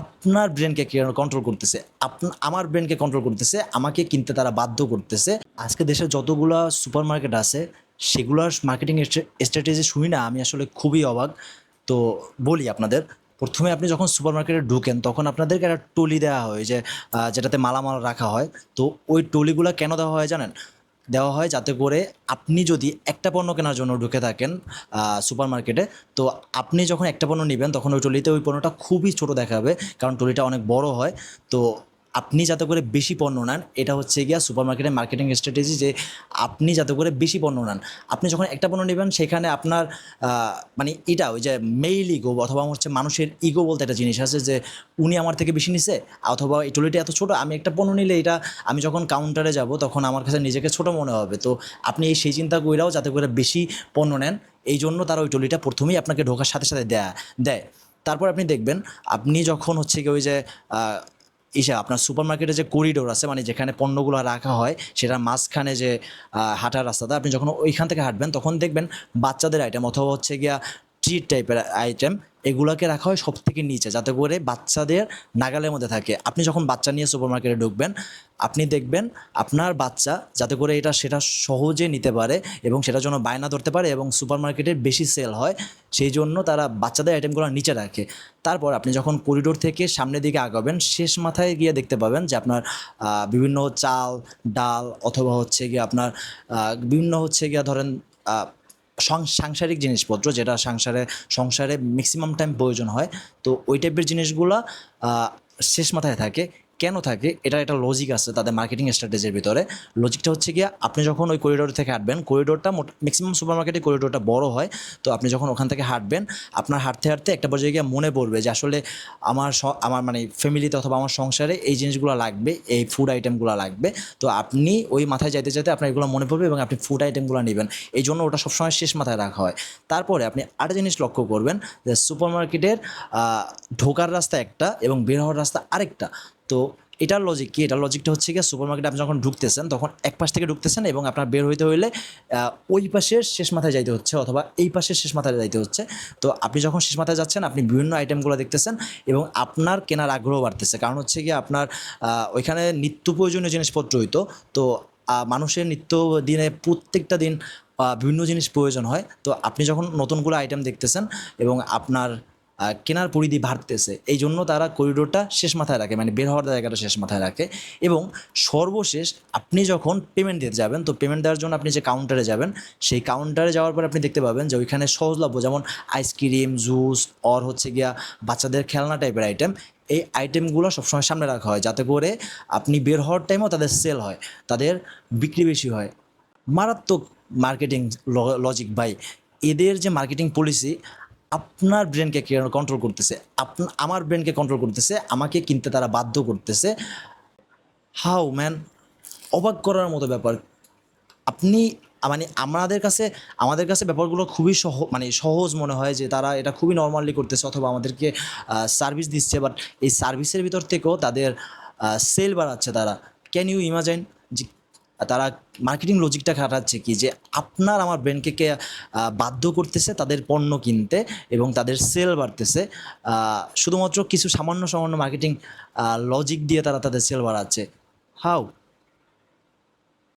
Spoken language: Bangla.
আপনার ব্রেনকে কে কন্ট্রোল করতেছে? আমার ব্রেনকে কন্ট্রোল করতেছে, আমাকে কিনতে তারা বাধ্য করতেছে। আজকে দেশের যতগুলা সুপারমার্কেট আছে, সেগুলার মার্কেটিং স্ট্র্যাটেজি শুনি না আমি আসলে খুবই অবাক। তো বলি আপনাদের, ১ম এ আপনি যখন সুপারমার্কেটে ঢুকেন, তখন আপনাদেরকে একটা টলি দেওয়া হয় যে যেটাতে মালামাল রাখা হয়। তো ওই টলিগুলা কেন দেওয়া হয় জানেন? দেওয়া হয় যাতে করে আপনি যদি একটা পণ্য কেনার জন্য ঢুকে থাকেন সুপারমার্কেটে, তো আপনি যখন একটা পণ্য নিবেন তখন ওই টলিতে ওই পণ্যটা খুবই ছোট দেখাবে, কারণ টলিটা অনেক বড় হয়। তো আপনি যাতে করে বেশি পণ্য নেন, এটা হচ্ছে গিয়া সুপারমার্কেটের মার্কেটিং স্ট্র্যাটেজি, যে আপনি যাতে করে বেশি পণ্য নেন। আপনি যখন একটা পণ্য নেবেন সেখানে আপনার মানে এটা ওই যে মেইল ইগো অথবা হচ্ছে মানুষের ইগো বলতে একটা জিনিস আছে, যে উনি আমার থেকে বেশি নিছে, অথবা এই টলিটা এত ছোট, আমি একটা পণ্য নিলে এটা আমি যখন কাউন্টারে যাব তখন আমার কাছে নিজেকে ছোট মনে হবে। তো আপনি সেই চিন্তা কইরাও যাতে করে বেশি পণ্য নেন, এই জন্য তারা ওই টলিটা প্রথমেই আপনাকে ঢোকার সাথে সাথে দেয়। তারপর আপনি দেখবেন, আপনি যখন হচ্ছে কি ওই যে আপনার সুপার মার্কেটে যে করিডোর আছে, মানে যেখানে পণ্যগুলো রাখা হয় সেটার মাঝখানে যে হাঁটার রাস্তাটা, আপনি যখন ওইখান থেকে হাঁটবেন তখন দেখবেন বাচ্চাদের আইটেম অথবা হচ্ছে গিয়া ট্রিট টাইপের আইটেম এগুলোকে রাখা হয় সব থেকে নিচে, যাতে করে বাচ্চাদের নাগালের মধ্যে থাকে। আপনি যখন বাচ্চা নিয়ে সুপার মার্কেটে ঢুকবেন, আপনি দেখবেন আপনার বাচ্চা যাতে করে সেটা সহজে নিতে পারে এবং সেটার জন্য বায়না ধরতে পারে এবং সুপার মার্কেটে বেশি সেল হয়, সেই জন্য তারা বাচ্চাদের আইটেমগুলো নিচে রাখে। তারপর আপনি যখন করিডোর থেকে সামনের দিকে আগাবেন, শেষ মাথায় গিয়ে দেখতে পাবেন যে আপনার বিভিন্ন চাল, ডাল অথবা হচ্ছে গিয়ে আপনার বিভিন্ন হচ্ছে গিয়ে ধরেন সাংসারিক জিনিসপত্র, যেটা সংসারে ম্যাক্সিমাম টাইম প্রয়োজন হয়। তো ওই টাইপের জিনিসগুলা শেষ মাথায় থাকে। কেন থাকে? এটার একটা লজিক আছে তাদের মার্কেটিং স্ট্র্যাটেজির ভিতরে। লজিকটা হচ্ছে গিয়ে, আপনি যখন ওই করিডোর থেকে হাঁটবেন, করিডোরটা ম্যাক্সিমাম সুপার মার্কেটে করিডোরটা বড় হয়। তো আপনি যখন ওখান থেকে হাঁটবেন, আপনার হাঁটতে হাঁটতে একটা পর্যায়ে গিয়ে মনে পড়বে যে আসলে আমার মানে ফ্যামিলিতে অথবা আমার সংসারে এই জিনিসগুলো লাগবে, এই ফুড আইটেমগুলো লাগবে। তো আপনি ওই মাথায় যাইতে যাইতে আপনার এগুলো মনে পড়বে এবং আপনি ফুড আইটেমগুলো নেবেন। এই জন্য ওটা সবসময় শেষ মাথায় রাখা হয়। তারপরে আপনি আরেকটা জিনিস লক্ষ্য করবেন, যে সুপার মার্কেটের ঢোকার রাস্তা একটা এবং বের হওয়ার রাস্তা আরেকটা। তো এটার লজিক কি? এটার লজিকটা হচ্ছে গিয়ে, সুপার মার্কেটে আপনি যখন ঢুকতেছেন তখন এক পাশ থেকে ঢুকতেছেন এবং আপনার বের হইতে হইলে ওই পাশের শেষ মাথায় যাইতে হচ্ছে অথবা এই পাশের শেষ মাথায় যাইতে হচ্ছে। তো আপনি যখন শেষ মাথায় যাচ্ছেন, আপনি বিভিন্ন আইটেমগুলো দেখতেছেন এবং আপনার কেনার আগ্রহ বাড়তেছে, কারণ হচ্ছে গিয়ে আপনার ওইখানে নিত্য প্রয়োজনীয় জিনিসপত্র হইতো। তো মানুষের নিত্য দিনে প্রত্যেকটা দিন বিভিন্ন জিনিস প্রয়োজন হয়। তো আপনি যখন নতুনগুলো আইটেম দেখতেছেন এবং আপনার কেনার পরিধি বাড়তেছে, এই জন্য তারা করিডোরটা শেষ মাথায় রাখে, মানে বের হওয়ার জায়গাটা শেষ মাথায় রাখে। এবং সর্বশেষ আপনি যখন পেমেন্ট দিতে যাবেন, তো পেমেন্ট দেওয়ার জন্য আপনি যে কাউন্টারে যাবেন, সেই কাউন্টারে যাওয়ার পর আপনি দেখতে পাবেন যে ওইখানে সহজলভ্য, যেমন আইসক্রিম, জুস অর হচ্ছে গিয়া বাচ্চাদের খেলনা টাইপের আইটেম, এই আইটেমগুলো সবসময় সামনে রাখা হয় যাতে করে আপনি বের হওয়ার টাইমেও তাদের সেল হয়, তাদের বিক্রি বেশি হয়। মারাত্মক মার্কেটিং লজিক ভাই। এদের যে মার্কেটিং পলিসি আপনার ব্রেনকে কন্ট্রোল করতেছে, আমার ব্রেনকে কন্ট্রোল করতেছে, আমাকে কিনতে তারা বাধ্য করতেছে। How man! অবাক করার মতো ব্যাপার। আপনি মানে আমাদের কাছে ব্যাপারগুলো খুবই মানে সহজ মনে হয়, যে তারা এটা খুবই নরমালি করতেছে অথবা আমাদেরকে সার্ভিস দিচ্ছে, বাট এই সার্ভিসের ভিতর থেকেও তাদের সেল বাড়াচ্ছে তারা। ক্যান ইউ ইমাজিন যে তারা মার্কেটিং লজিকটা খাটাচ্ছে কি, যে আমার ব্রেনকে বাধ্য করতেছে তাদের পণ্য কিনতে এবং তাদের সেল বাড়তেছে শুধুমাত্র কিছু সামান্য সামান্য মার্কেটিং লজিক দিয়ে তারা তাদের সেল বাড়াচ্ছে। হাউ!